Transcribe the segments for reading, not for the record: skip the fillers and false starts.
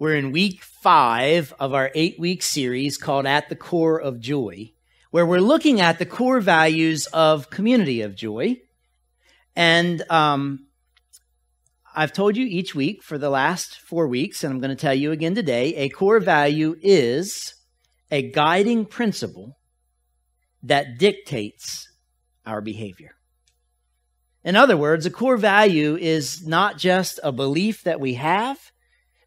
We're in week 5 of our 8-week series called At the Core of Joy, where we're looking at the core values of Community of Joy. And I've told you each week for the last 4 weeks, and I'm going to tell you again today, a core value is a guiding principle that dictates our behavior. In other words, a core value is not just a belief that we have,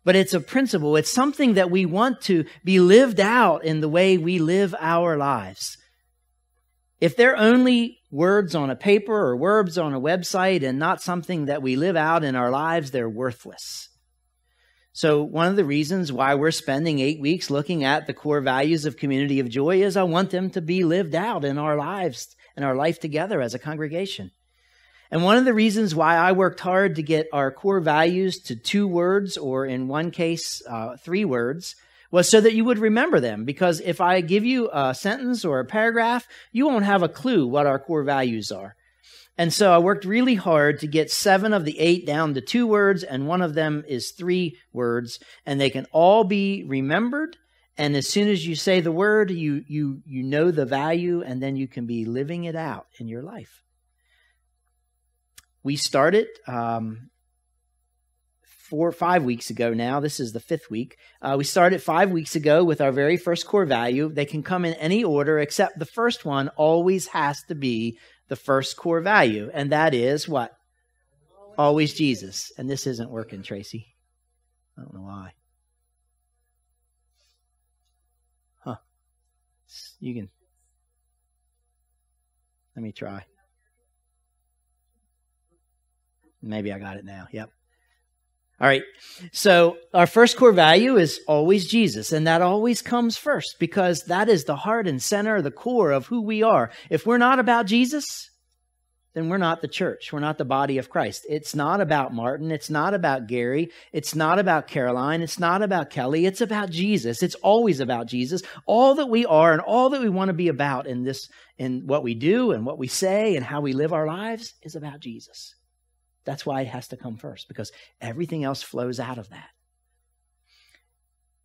but it's a principle. It's something that we want to be lived out in the way we live our lives. If they're only words on a paper or words on a website and not something that we live out in our lives, they're worthless. So one of the reasons why we're spending 8 weeks looking at the core values of Community of Joy is I want them to be lived out in our lives and our life together as a congregation. And one of the reasons why I worked hard to get our core values to 2 words, or in one case, 3 words, was so that you would remember them. Because if I give you a sentence or a paragraph, you won't have a clue what our core values are. And so I worked really hard to get 7 of the 8 down to 2 words, and one of them is 3 words, and they can all be remembered. And as soon as you say the word, you know the value, and then you can be living it out in your life. We started 4 or 5 weeks ago now. This is the 5th week. We started 5 weeks ago with our very first core value. They can come in any order, except the first one always has to be the first core value. And that is what? Always Jesus. And this isn't working, Tracy. I don't know why. Huh. You can. Let me try. Maybe I got it now. Yep. All right. So our first core value is always Jesus. And that always comes first because that is the heart and center, the core of who we are. If we're not about Jesus, then we're not the church. We're not the body of Christ. It's not about Martin. It's not about Gary. It's not about Caroline. It's not about Kelly. It's about Jesus. It's always about Jesus. All that we are and all that we want to be about in what we do and what we say and how we live our lives is about Jesus. That's why it has to come first, because everything else flows out of that.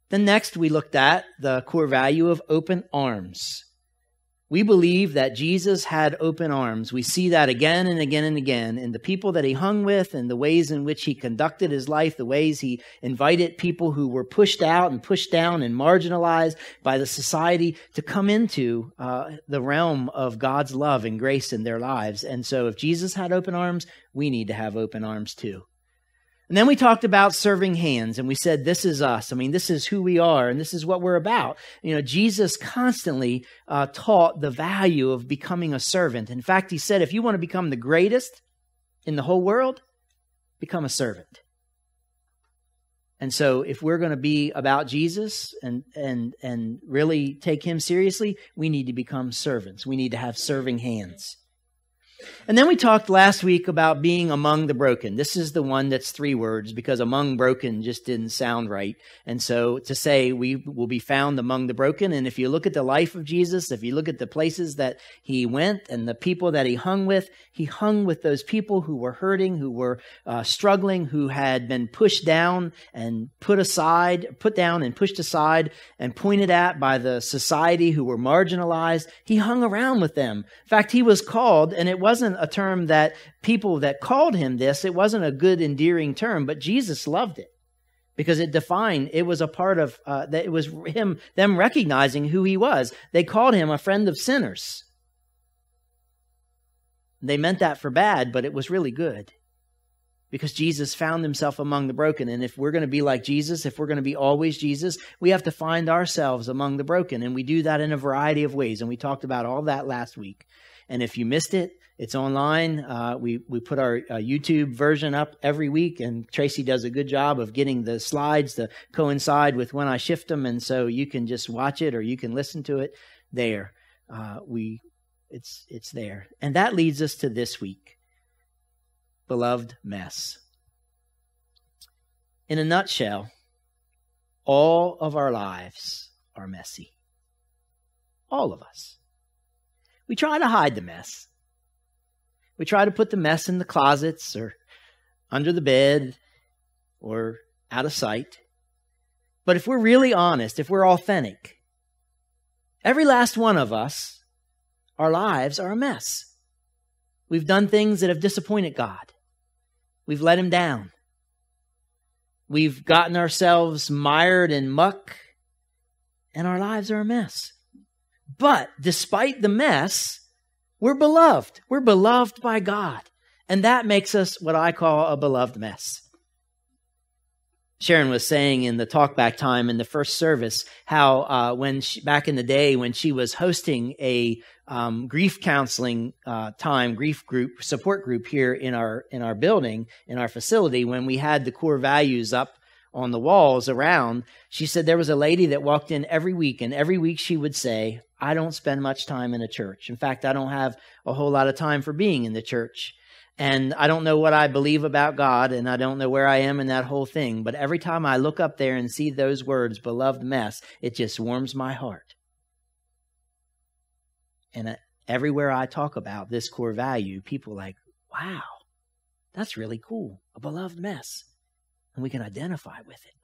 Then next, we looked at the core value of open arms. We believe that Jesus had open arms. We see that again and again and again in the people that he hung with and the ways in which he conducted his life, the ways he invited people who were pushed out and pushed down and marginalized by the society to come into the realm of God's love and grace in their lives. And so if Jesus had open arms, we need to have open arms too. And then we talked about serving hands, and we said, this is us. I mean, this is who we are, and this is what we're about. You know, Jesus constantly taught the value of becoming a servant. In fact, he said, if you want to become the greatest in the whole world, become a servant. And so if we're going to be about Jesus and really take him seriously, we need to become servants. We need to have serving hands. And then we talked last week about being among the broken. This is the one that's 3 words because among broken just didn't sound right. And so to say we will be found among the broken. And if you look at the life of Jesus, if you look at the places that he went and the people that he hung with those people who were hurting, who were struggling, who had been pushed down and put down and pushed aside and pointed at by the society, who were marginalized. He hung around with them. In fact, he was called, and it wasn't a term that people that called him this, it wasn't a good, endearing term, but Jesus loved it because it was a part of, that it was them recognizing who he was. They called him a friend of sinners. They meant that for bad, but it was really good because Jesus found himself among the broken. And if we're going to be like Jesus, if we're going to be always Jesus, we have to find ourselves among the broken. And we do that in a variety of ways. And we talked about all that last week. And if you missed it, it's online. We put our YouTube version up every week, and Tracy does a good job of getting the slides to coincide with when I shift them. And so you can just watch it or you can listen to it there. It's there. And that leads us to this week. Beloved mess. In a nutshell, all of our lives are messy. All of us. We try to hide the mess. We try to put the mess in the closets or under the bed or out of sight. But if we're really honest, if we're authentic, every last one of us, our lives are a mess. We've done things that have disappointed God. We've let him down. We've gotten ourselves mired in muck, and our lives are a mess. But despite the mess, we're beloved. We're beloved by God. And that makes us what I call a beloved mess. Sharon was saying in the talkback time in the first service how back in the day when she was hosting a grief counseling grief group, support group here in our building, in our facility, when we had the core values up on the walls around, she said there was a lady that walked in every week, and every week she would say, I don't spend much time in a church. In fact, I don't have a whole lot of time for being in the church. And I don't know what I believe about God, and I don't know where I am in that whole thing. But every time I look up there and see those words, beloved mess, it just warms my heart. And everywhere I talk about this core value, people are like, wow, that's really cool, a beloved mess. And we can identify with it.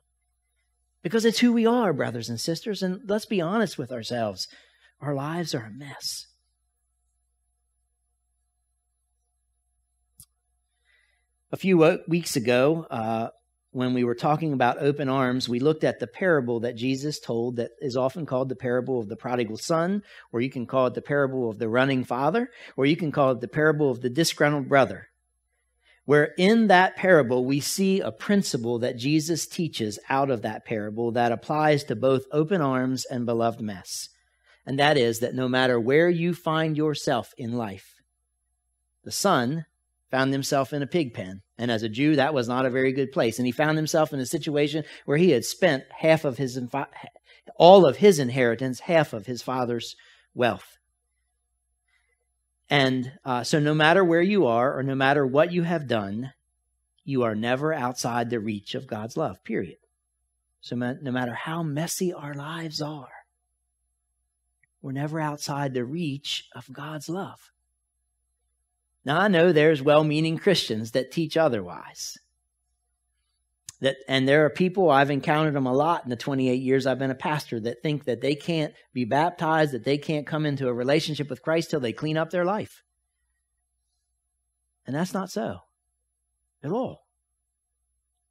Because it's who we are, brothers and sisters. And let's be honest with ourselves. Our lives are a mess. A few weeks ago, when we were talking about open arms, we looked at the parable that Jesus told that is often called the parable of the prodigal son, or you can call it the parable of the running father, or you can call it the parable of the disgruntled brother, where in that parable we see a principle that Jesus teaches out of that parable that applies to both open arms and beloved mess. And that is that no matter where you find yourself in life, the son found himself in a pig pen. And as a Jew, that was not a very good place. And he found himself in a situation where he had spent all of his inheritance, half of his father's wealth. And so no matter where you are or no matter what you have done, you are never outside the reach of God's love, period. So no matter how messy our lives are, we're never outside the reach of God's love. Now, I know there's well-meaning Christians that teach otherwise. And there are people, I've encountered them a lot in the 28 years I've been a pastor, that think that they can't be baptized, that they can't come into a relationship with Christ till they clean up their life. And that's not so at all.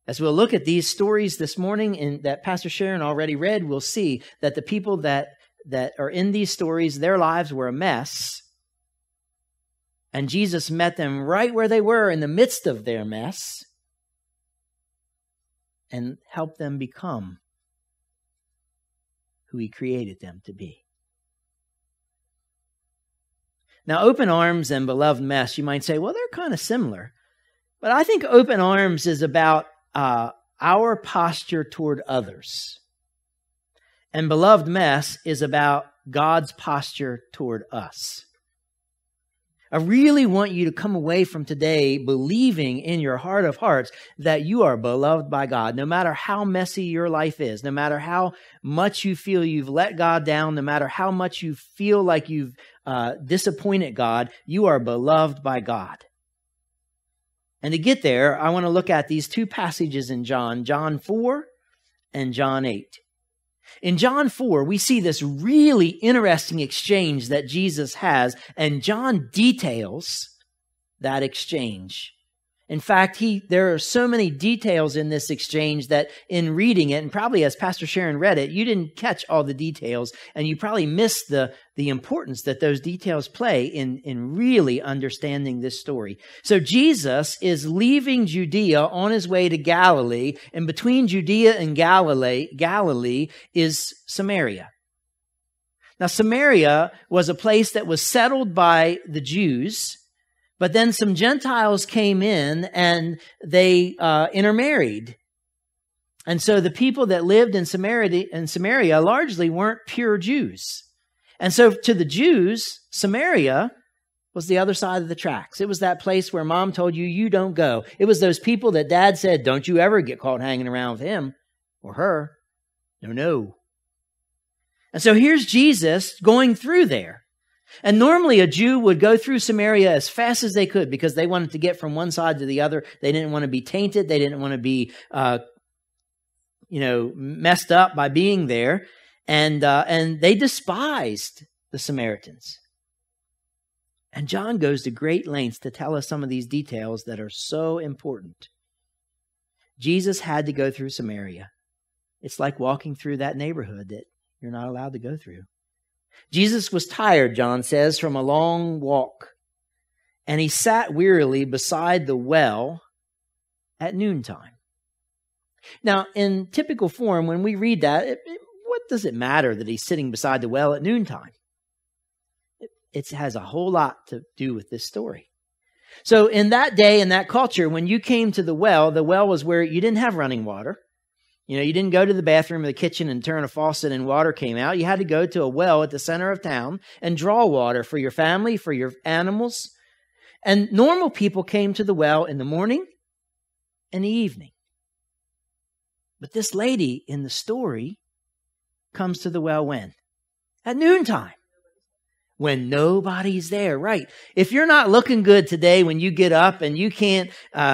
As we'll look at these stories this morning and that Pastor Sharon already read, we'll see that the people that are in these stories, their lives were a mess. And Jesus met them right where they were in the midst of their mess and helped them become who he created them to be. Now, open arms and beloved mess, you might say, well, they're kind of similar. But I think open arms is about our posture toward others. And beloved mess is about God's posture toward us. I really want you to come away from today believing in your heart of hearts that you are beloved by God. No matter how messy your life is, no matter how much you feel you've let God down, no matter how much you feel like you've disappointed God, you are beloved by God. And to get there, I want to look at these two passages in John 4 and John 8. In John 4, we see this really interesting exchange that Jesus has, and John details that exchange. In fact, there are so many details in this exchange that in reading it, and probably as Pastor Sharon read it, you didn't catch all the details, and you probably missed the importance that those details play in really understanding this story. So Jesus is leaving Judea on his way to Galilee, and between Judea and Galilee is Samaria. Now, Samaria was a place that was settled by the Jews, but then some Gentiles came in and they intermarried. And so the people that lived in Samaria largely weren't pure Jews. And so to the Jews, Samaria was the other side of the tracks. It was that place where mom told you, you don't go. It was those people that dad said, don't you ever get caught hanging around with him or her. No. And so here's Jesus going through there. And normally a Jew would go through Samaria as fast as they could because they wanted to get from one side to the other. They didn't want to be tainted. They didn't want to be messed up by being there, and they despised the Samaritans. And John goes to great lengths to tell us some of these details that are so important. Jesus had to go through Samaria. It's like walking through that neighborhood that you're not allowed to go through. Jesus was tired, John says, from a long walk, and he sat wearily beside the well at noontime. Now, in typical form, when we read that, what does it matter that he's sitting beside the well at noontime? It has a whole lot to do with this story. So in that day, in that culture, when you came to the well was where you didn't have running water. You didn't go to the bathroom or the kitchen and turn a faucet and water came out. You had to go to a well at the center of town and draw water for your family, for your animals. And normal people came to the well in the morning and the evening. But this lady in the story comes to the well when? At noontime. When nobody's there, right? If you're not looking good today when you get up and you can't,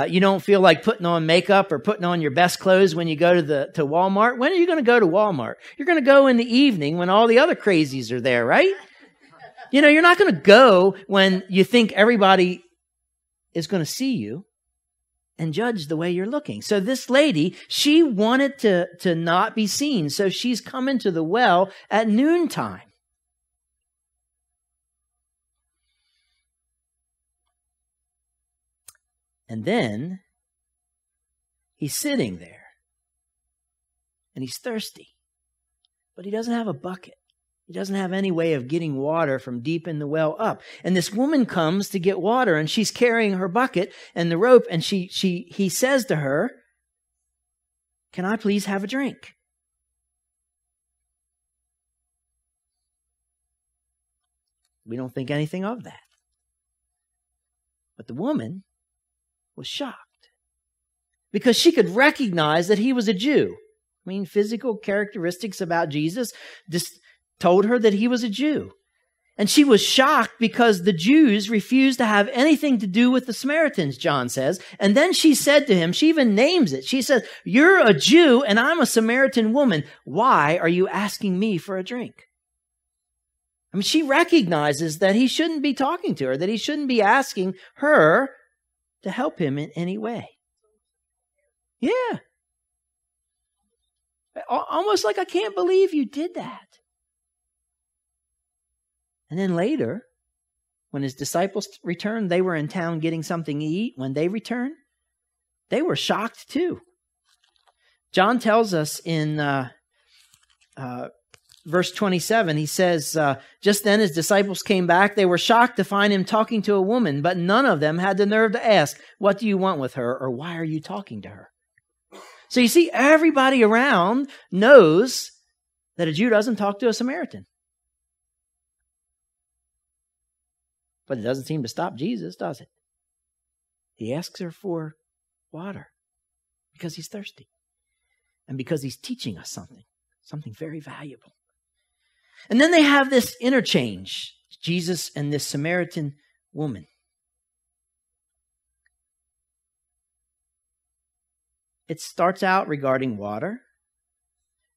you don't feel like putting on makeup or putting on your best clothes when you go to Walmart, when are you going to go to Walmart? You're going to go in the evening when all the other crazies are there, right? You're not going to go when you think everybody is going to see you and judge the way you're looking. So this lady, she wanted to not be seen. So she's coming to the well at noontime. And then he's sitting there and he's thirsty, but he doesn't have a bucket. He doesn't have any way of getting water from deep in the well up. And this woman comes to get water and she's carrying her bucket and the rope. And he says to her, "Can I please have a drink?" We don't think anything of that. But the woman was shocked because she could recognize that he was a Jew. Physical characteristics about Jesus just told her that he was a Jew. And she was shocked because the Jews refused to have anything to do with the Samaritans, John says. And then she said to him, she even names it. She says, "You're a Jew and I'm a Samaritan woman. Why are you asking me for a drink?" She recognizes that he shouldn't be talking to her, that he shouldn't be asking her to help him in any way. Yeah. Almost like, I can't believe you did that. And then later, when his disciples returned, they were in town getting something to eat. When they returned, they were shocked too. John tells us in verse 27, he says, just then his disciples came back. They were shocked to find him talking to a woman, but none of them had the nerve to ask, "What do you want with her?" or "Why are you talking to her?" So you see, everybody around knows that a Jew doesn't talk to a Samaritan. But it doesn't seem to stop Jesus, does it? He asks her for water because he's thirsty and because he's teaching us something very valuable. And then they have this interchange, Jesus and this Samaritan woman. It starts out regarding water,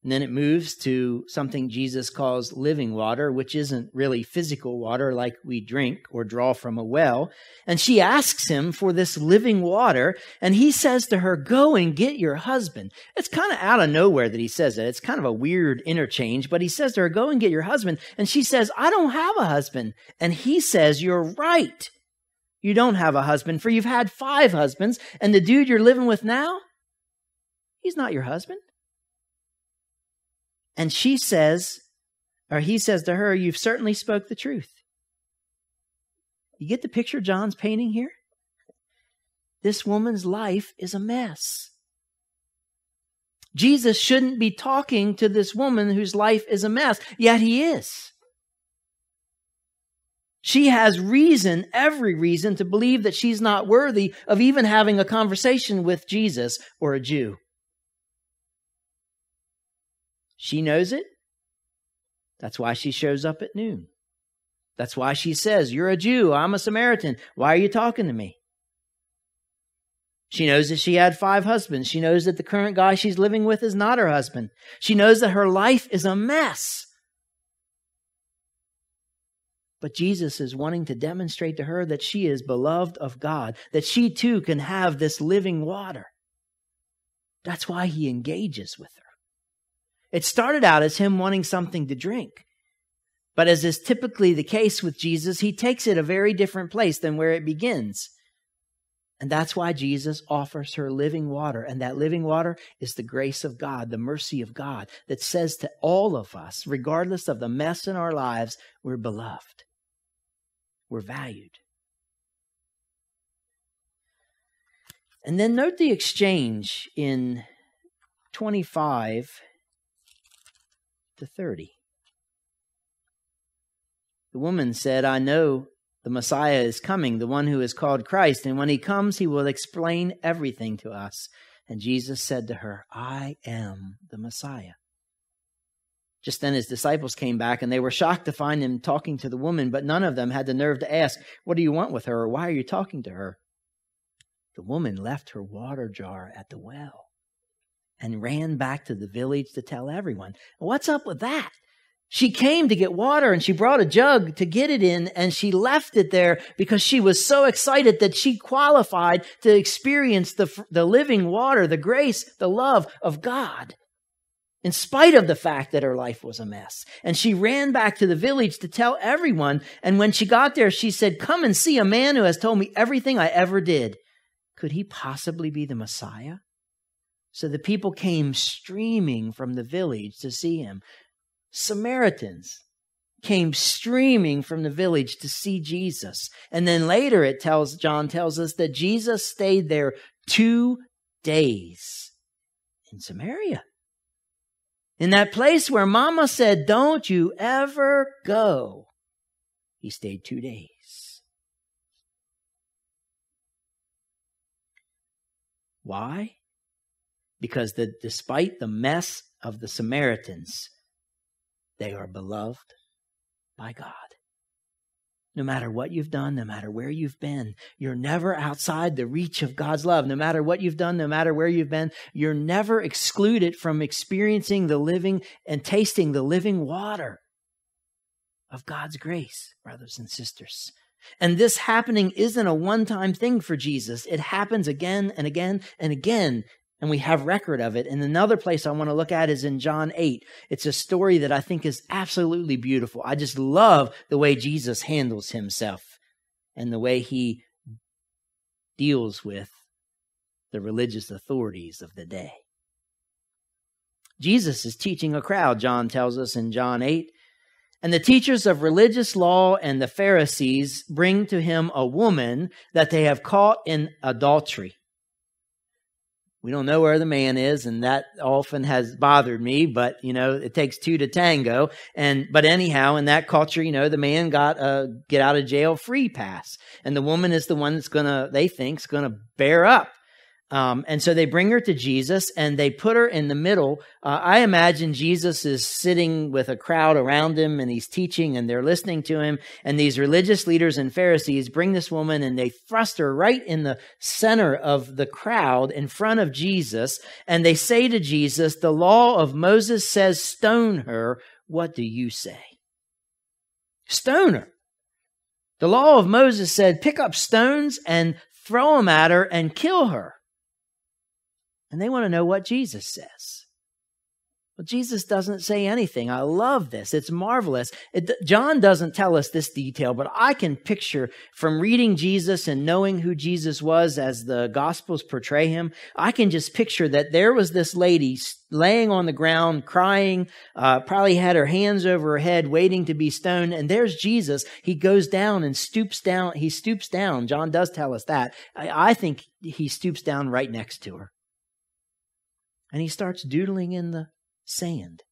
and then it moves to something Jesus calls living water, which isn't really physical water like we drink or draw from a well. And she asks him for this living water, and he says to her, "Go and get your husband." It's kind of out of nowhere that he says it. It's kind of a weird interchange, but he says to her, "Go and get your husband." And she says, "I don't have a husband." And he says, "You're right. You don't have a husband, for you've had 5 husbands, and the dude you're living with now, he's not your husband." And he says to her, "You've certainly spoke the truth." You get the picture John's painting here? This woman's life is a mess. Jesus shouldn't be talking to this woman whose life is a mess, yet he is. She has reason, every reason, to believe that she's not worthy of even having a conversation with Jesus or a Jew. She knows it. That's why she shows up at noon. That's why she says, "You're a Jew, I'm a Samaritan. Why are you talking to me?" She knows that she had 5 husbands. She knows that the current guy she's living with is not her husband. She knows that her life is a mess. But Jesus is wanting to demonstrate to her that she is beloved of God, that she too can have this living water. That's why he engages with her. It started out as him wanting something to drink. But as is typically the case with Jesus, he takes it a very different place than where it begins. And that's why Jesus offers her living water. And that living water is the grace of God, the mercy of God, that says to all of us, regardless of the mess in our lives, we're beloved. We're valued. And then note the exchange in 25 to 30. The woman said, I know the Messiah is coming, the one who is called Christ, and when he comes, he will explain everything to us. And Jesus said to her, I am the Messiah. Just then his disciples came back, and they were shocked to find him talking to the woman, but none of them had the nerve to ask, what do you want with her, or why are you talking to her? The woman left her water jar at the well and ran back to the village to tell everyone. What's up with that? She came to get water and she brought a jug to get it in, and she left it there because she was so excited that she qualified to experience the living water, the grace, the love of God, in spite of the fact that her life was a mess. And she ran back to the village to tell everyone. And when she got there, she said, come and see a man who has told me everything I ever did. Could he possibly be the Messiah? So the people came streaming from the village to see him. Samaritans came streaming from the village to see Jesus. And then later John tells us that Jesus stayed there 2 days in Samaria. In that place where Mama said, don't you ever go. He stayed 2 days. Why? Because despite the mess of the Samaritans, they are beloved by God. No matter what you've done, no matter where you've been, you're never outside the reach of God's love. No matter what you've done, no matter where you've been, you're never excluded from experiencing the living and tasting the living water of God's grace, brothers and sisters. And this happening isn't a one-time thing for Jesus. It happens again and again and again. And we have record of it. And another place I want to look at is in John 8. It's a story that I think is absolutely beautiful. I just love the way Jesus handles himself and the way he deals with the religious authorities of the day. Jesus is teaching a crowd, John tells us in John 8. And the teachers of religious law and the Pharisees bring to him a woman that they have caught in adultery. We don't know where the man is, and that often has bothered me, but, it takes 2 to tango. But anyhow, in that culture, the man got a get out of jail free pass. And the woman is the one that's they think is going to bear up. And so they bring her to Jesus and they put her in the middle. I imagine Jesus is sitting with a crowd around him and he's teaching and they're listening to him. And these religious leaders and Pharisees bring this woman and they thrust her right in the center of the crowd in front of Jesus. And they say to Jesus, the law of Moses says stone her. What do you say? Stone her. The law of Moses said pick up stones and throw them at her and kill her. And they want to know what Jesus says. Well, Jesus doesn't say anything. I love this. It's marvelous. John doesn't tell us this detail, but I can picture from reading Jesus and knowing who Jesus was as the Gospels portray him, I can just picture that there was this lady laying on the ground, crying, probably had her hands over her head, waiting to be stoned. And there's Jesus. He goes down and stoops down. He stoops down. John does tell us that. I think he stoops down right next to her. And he starts doodling in the sand.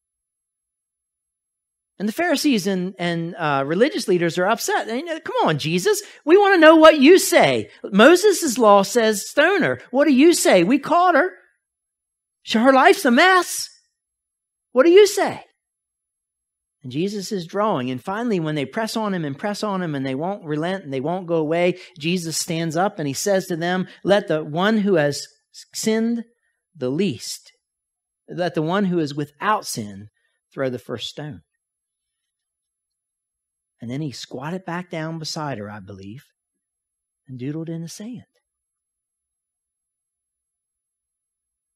And the Pharisees and religious leaders are upset. Come on, Jesus. We want to know what you say. Moses' law says stone her. What do you say? We caught her. Her life's a mess. What do you say? And Jesus is drawing. And finally, when they press on him and they won't relent and they won't go away, Jesus stands up and he says to them, let the one who has sinned the least, let the one who is without sin throw the first stone. And then he squatted back down beside her, I believe, and doodled in the sand.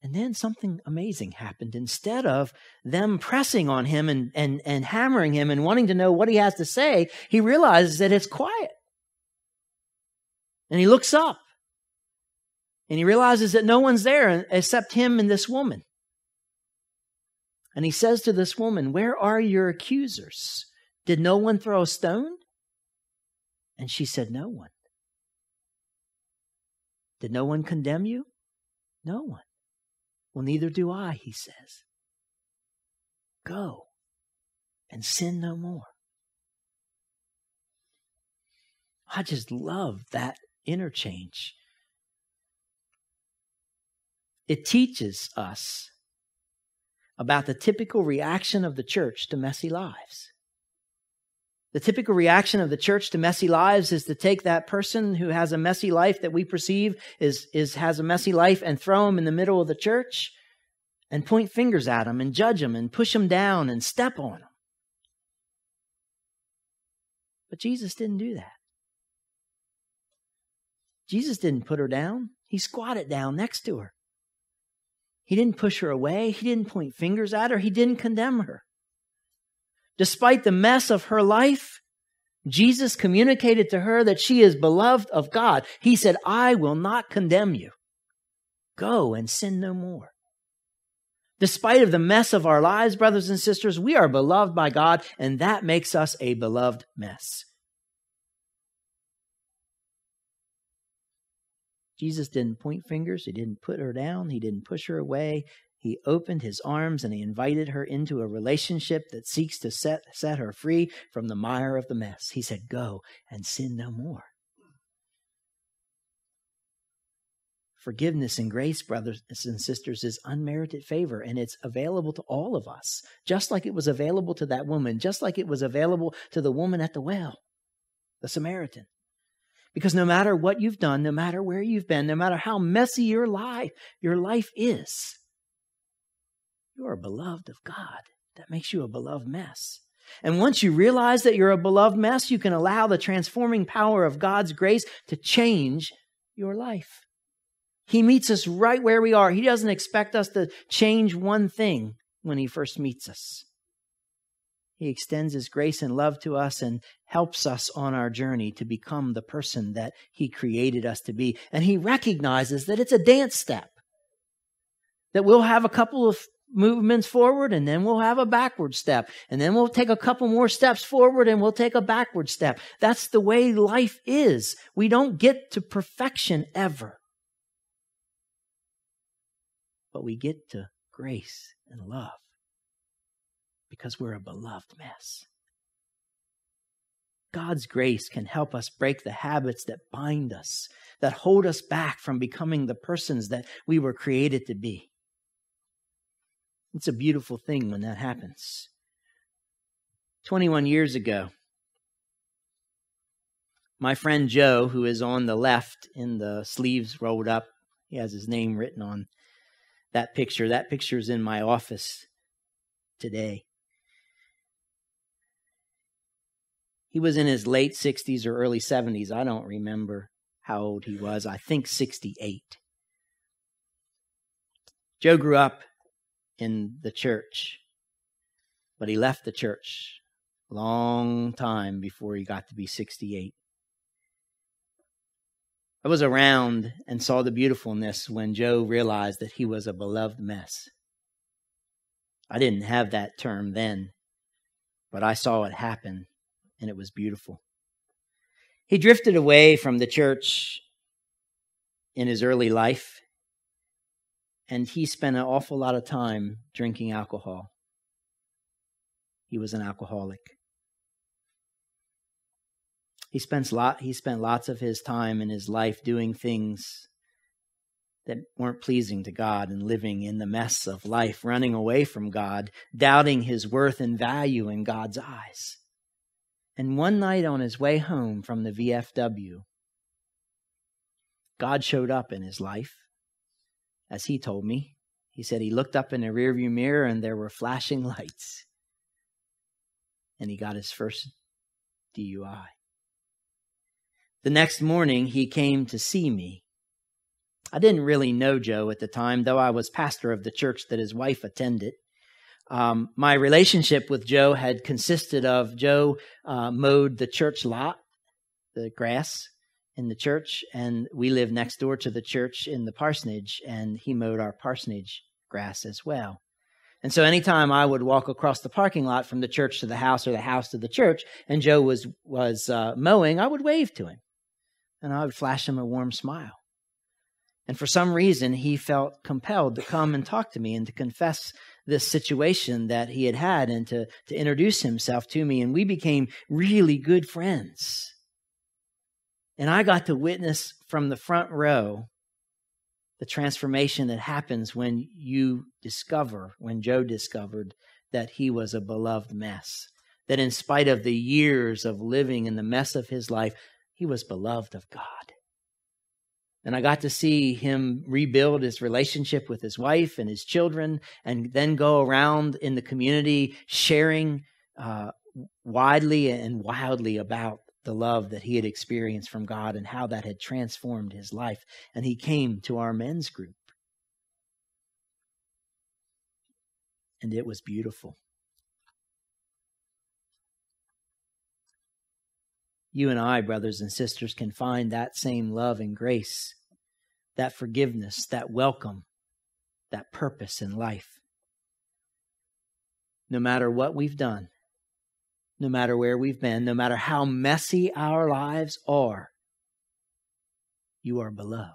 And then something amazing happened. Instead of them pressing on him and hammering him and wanting to know what he has to say, he realizes that it's quiet. And he looks up. And he realizes that no one's there except him and this woman. And he says to this woman, where are your accusers? Did no one throw a stone? And she said, no one. Did no one condemn you? No one. Well, neither do I, he says. Go and sin no more. I just love that interchange. It teaches us about the typical reaction of the church to messy lives. The typical reaction of the church to messy lives is to take that person who has a messy life that we perceive has a messy life and throw him in the middle of the church and point fingers at him and judge him and push him down and step on him. But Jesus didn't do that. Jesus didn't put her down. He squatted down next to her. He didn't push her away. He didn't point fingers at her. He didn't condemn her. Despite the mess of her life, Jesus communicated to her that she is beloved of God. He said, I will not condemn you. Go and sin no more. Despite of the mess of our lives, brothers and sisters, we are beloved by God, and that makes us a beloved mess. Jesus didn't point fingers. He didn't put her down. He didn't push her away. He opened his arms and he invited her into a relationship that seeks to set her free from the mire of the mess. He said, go and sin no more. Forgiveness and grace, brothers and sisters, is unmerited favor, and it's available to all of us, just like it was available to that woman, just like it was available to the woman at the well, the Samaritan. Because no matter what you've done, no matter where you've been, no matter how messy your life is, you are beloved of God. That makes you a beloved mess. And once you realize that you're a beloved mess, you can allow the transforming power of God's grace to change your life. He meets us right where we are. He doesn't expect us to change one thing when he first meets us. He extends his grace and love to us and helps us on our journey to become the person that he created us to be. And he recognizes that it's a dance step, that we'll have a couple of movements forward and then we'll have a backward step. And then we'll take a couple more steps forward and we'll take a backward step. That's the way life is. We don't get to perfection ever. But we get to grace and love because we're a beloved mess. God's grace can help us break the habits that bind us, that hold us back from becoming the persons that we were created to be. It's a beautiful thing when that happens. 21 years ago, my friend Joe, who is on the left in the sleeves rolled up, he has his name written on that picture. That picture is in my office today. He was in his late 60s or early 70s. I don't remember how old he was. I think 68. Joe grew up in the church, but he left the church a long time before he got to be 68. I was around and saw the beautifulness when Joe realized that he was a beloved mess. I didn't have that term then, but I saw it happen, and it was beautiful. He drifted away from the church in his early life, and he spent an awful lot of time drinking alcohol. He was an alcoholic. He spent lots of his time in his life doing things that weren't pleasing to God and living in the mess of life, running away from God, doubting his worth and value in God's eyes. And one night on his way home from the VFW, God showed up in his life, as he told me. He said he looked up in the rearview mirror and there were flashing lights. And he got his first DUI. The next morning, he came to see me. I didn't really know Joe at the time, though I was pastor of the church that his wife attended. My relationship with Joe had consisted of Joe mowed the church lot, the grass in the church, and we lived next door to the church in the parsonage, and he mowed our parsonage grass as well. And so anytime I would walk across the parking lot from the church to the house or the house to the church, and Joe was mowing, I would wave to him, and I would flash him a warm smile. And for some reason, he felt compelled to come and talk to me and to confess this situation that he had and to introduce himself to me. And we became really good friends. And I got to witness from the front row the transformation that happens when Joe discovered that he was a beloved mess. That in spite of the years of living in the mess of his life, he was beloved of God. And I got to see him rebuild his relationship with his wife and his children, and then go around in the community sharing widely and wildly about the love that he had experienced from God and how that had transformed his life. And he came to our men's group. And it was beautiful. You and I, brothers and sisters, can find that same love and grace, that forgiveness, that welcome, that purpose in life. No matter what we've done, no matter where we've been, no matter how messy our lives are, you are beloved.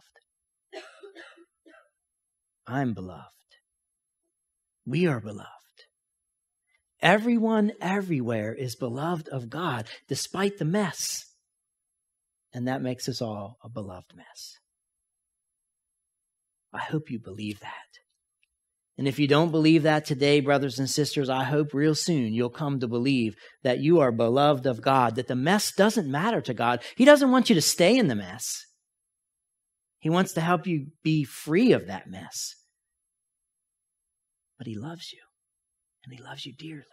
I'm beloved. We are beloved. Everyone everywhere is beloved of God, despite the mess. And that makes us all a beloved mess. I hope you believe that. And if you don't believe that today, brothers and sisters, I hope real soon you'll come to believe that you are beloved of God, that the mess doesn't matter to God. He doesn't want you to stay in the mess. He wants to help you be free of that mess. But he loves you. And he loves you dearly.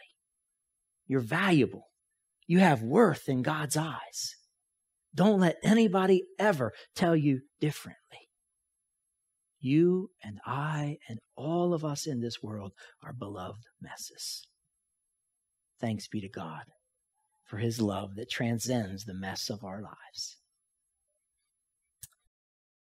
You're valuable. You have worth in God's eyes. Don't let anybody ever tell you differently. You and I and all of us in this world are beloved messes. Thanks be to God for his love that transcends the mess of our lives.